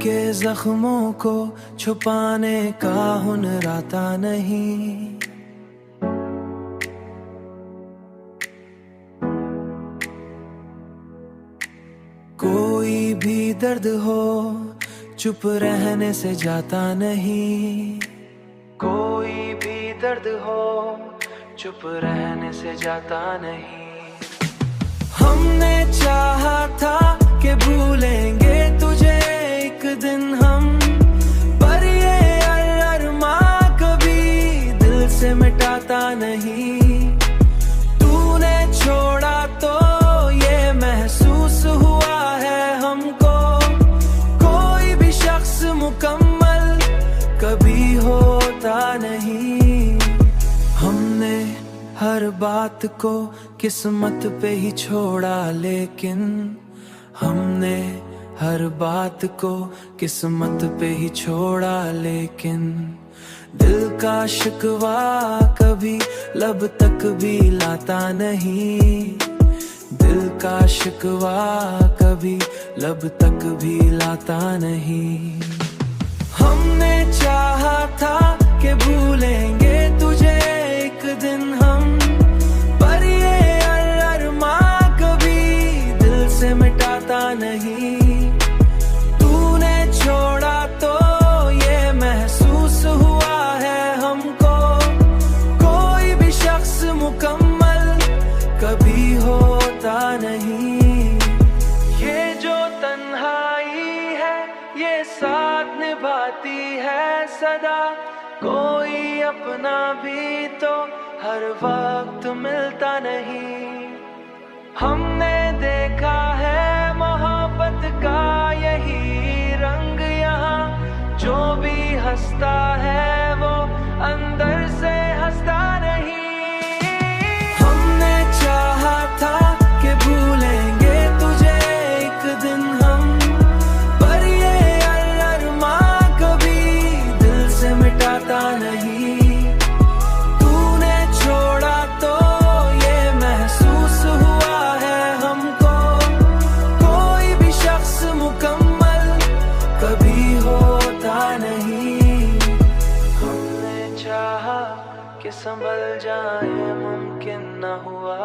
के जख्मों को छुपाने का हुनर आता नहीं। कोई भी दर्द हो चुप रहने से जाता नहीं। कोई भी दर्द हो चुप रहने से जाता नहीं। हमने चाहा था कि भूलेंगे तुझे एक दिन हम, पर ये अरमा कभी दिल से मिटाता नहीं। तूने छोड़ा तो ये महसूस हुआ है हमको, कोई भी शख्स मुकम्मल कभी होता नहीं। हमने हर बात को किस्मत पे ही छोड़ा, लेकिन हमने हर बात को किस्मत पे ही छोड़ा, लेकिन दिल का शिकवा कभी लब तक भी लाता नहीं। दिल का शिकवा कभी लब तक भी लाता नहीं। हमने चाहा था कि भूलेंगे तुझे एक दिन हम, पर ये अरमा कभी दिल से मिटाता नहीं। तूने छोड़ा तो ये महसूस हुआ है हमको, कोई भी शख्स मुकम्मल कभी होता नहीं। ये जो तन्हाई है ये साथ निभाती है सदा, कोई अपना भी तो हर वक्त मिलता नहीं। हमने देखा है मोहब्बत का यही रंग यहाँ, जो भी हंसता है वो अंदर से हंसता नहीं। हमने चाहा था कि भूलेंगे तुझे एक दिन हम, पर ये अरमा कभी दिल से मिटाता नहीं। तूने छोड़ा तो ये महसूस हुआ है हमको, कोई भी शख्स मुकम्मल कभी होता नहीं। हमने चाहा कि संभल जाए मुमकिन न हुआ,